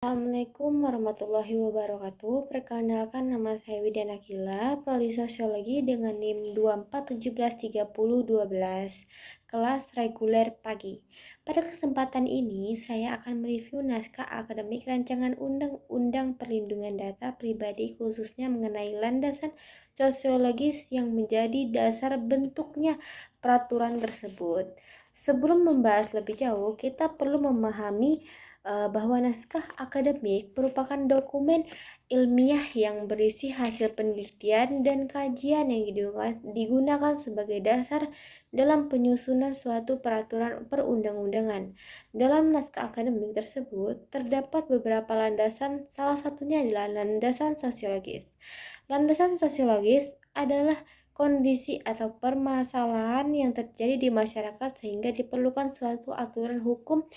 Assalamualaikum warahmatullahi wabarakatuh. Perkenalkan, nama saya Widya Nakila, Prodi Sosiologi dengan NIM 24173012, kelas reguler pagi. Pada kesempatan ini, saya akan mereview naskah akademik rancangan Undang-Undang Perlindungan Data Pribadi, khususnya mengenai landasan sosiologis yang menjadi dasar bentuknya peraturan tersebut. Sebelum membahas lebih jauh, kita perlu memahami bahwa naskah akademik merupakan dokumen ilmiah yang berisi hasil penelitian dan kajian yang digunakan sebagai dasar dalam penyusunan suatu peraturan perundang-undangan. Dalam naskah akademik tersebut terdapat beberapa landasan, salah satunya adalah landasan sosiologis. Landasan sosiologis adalah kondisi atau permasalahan yang terjadi di masyarakat sehingga diperlukan suatu aturan hukum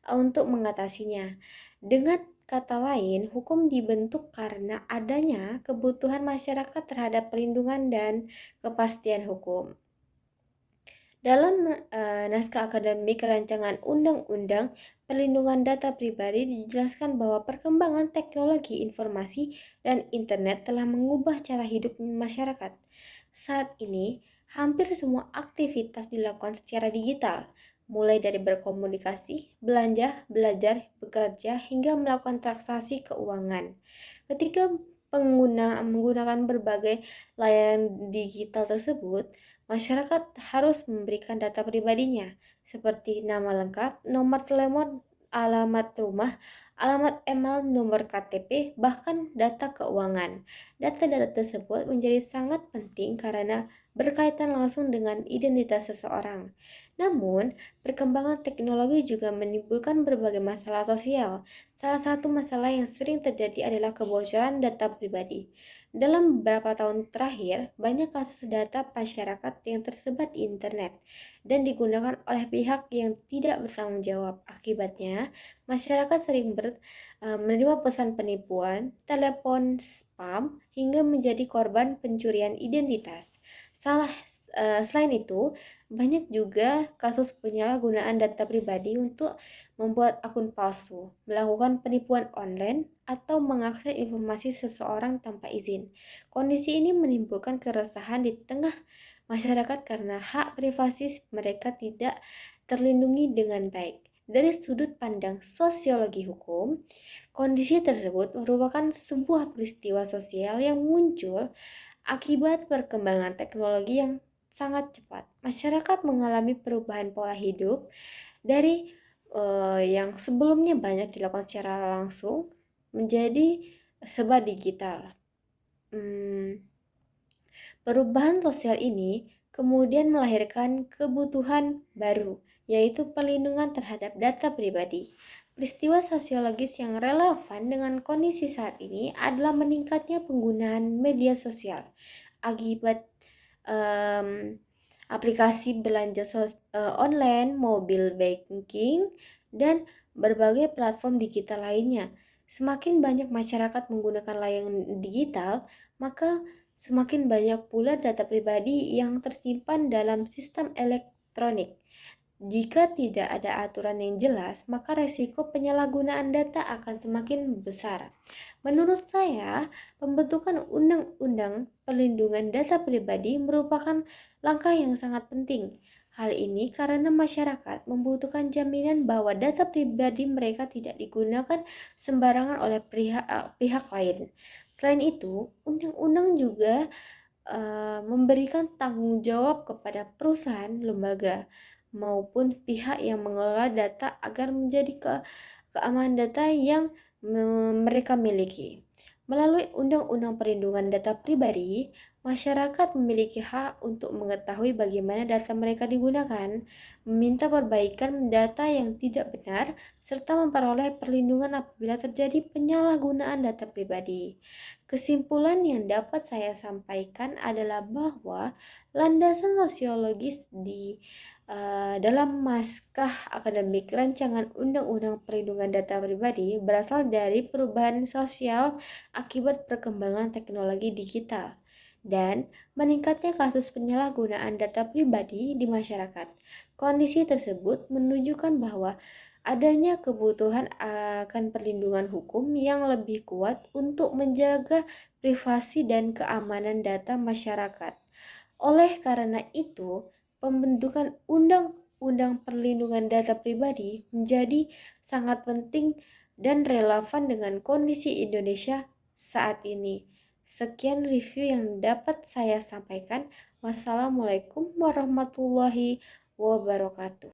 untuk mengatasinya. Dengan kata lain, hukum dibentuk karena adanya kebutuhan masyarakat terhadap perlindungan dan kepastian hukum. Dalam naskah akademik rancangan Undang-Undang Perlindungan Data Pribadi dijelaskan bahwa perkembangan teknologi informasi dan internet telah mengubah cara hidup masyarakat. Saat ini, hampir semua aktivitas dilakukan secara digital, mulai dari berkomunikasi, belanja, belajar, bekerja, hingga melakukan transaksi keuangan. Ketika pengguna menggunakan berbagai layanan digital tersebut, masyarakat harus memberikan data pribadinya, seperti nama lengkap, nomor telepon, alamat rumah, alamat email, nomor KTP, bahkan data keuangan. Data-data tersebut menjadi sangat penting karena berkaitan langsung dengan identitas seseorang. Namun, perkembangan teknologi juga menimbulkan berbagai masalah sosial. Salah satu masalah yang sering terjadi adalah kebocoran data pribadi. Dalam beberapa tahun terakhir, banyak kasus data masyarakat yang tersebar di internet dan digunakan oleh pihak yang tidak bertanggung jawab. Akibatnya, masyarakat sering menerima pesan penipuan, telepon spam, hingga menjadi korban pencurian identitas. Selain itu, banyak juga kasus penyalahgunaan data pribadi untuk membuat akun palsu, melakukan penipuan online, atau mengakses informasi seseorang tanpa izin. Kondisi ini menimbulkan keresahan di tengah masyarakat karena hak privasi mereka tidak terlindungi dengan baik. Dari sudut pandang sosiologi hukum, kondisi tersebut merupakan sebuah peristiwa sosial yang muncul akibat perkembangan teknologi yang sangat cepat. Masyarakat mengalami perubahan pola hidup dari yang sebelumnya banyak dilakukan secara langsung menjadi serba digital. Perubahan sosial ini kemudian melahirkan kebutuhan baru, yaitu perlindungan terhadap data pribadi. Peristiwa sosiologis yang relevan dengan kondisi saat ini adalah meningkatnya penggunaan media sosial akibat aplikasi belanja online, mobile banking, dan berbagai platform digital lainnya. Semakin banyak masyarakat menggunakan layanan digital, maka semakin banyak pula data pribadi yang tersimpan dalam sistem elektronik. Jika tidak ada aturan yang jelas, maka resiko penyalahgunaan data akan semakin besar. Menurut saya, pembentukan undang-undang perlindungan data pribadi merupakan langkah yang sangat penting. Hal ini karena masyarakat membutuhkan jaminan bahwa data pribadi mereka tidak digunakan sembarangan oleh pihak lain. Selain itu, undang-undang juga memberikan tanggung jawab kepada perusahaan, lembaga, maupun pihak yang mengelola data agar menjadi keamanan data yang mereka miliki. Melalui Undang-Undang Perlindungan Data Pribadi, masyarakat memiliki hak untuk mengetahui bagaimana data mereka digunakan, meminta perbaikan data yang tidak benar, serta memperoleh perlindungan apabila terjadi penyalahgunaan data pribadi. Kesimpulan yang dapat saya sampaikan adalah bahwa landasan sosiologis dalam naskah akademik rancangan Undang-Undang Perlindungan Data Pribadi berasal dari perubahan sosial akibat perkembangan teknologi digital dan meningkatnya kasus penyalahgunaan data pribadi di masyarakat. Kondisi tersebut menunjukkan bahwa adanya kebutuhan akan perlindungan hukum yang lebih kuat untuk menjaga privasi dan keamanan data masyarakat. Oleh karena itu, pembentukan Undang-Undang Perlindungan Data Pribadi menjadi sangat penting dan relevan dengan kondisi Indonesia saat ini. Sekian review yang dapat saya sampaikan. Wassalamualaikum warahmatullahi wabarakatuh.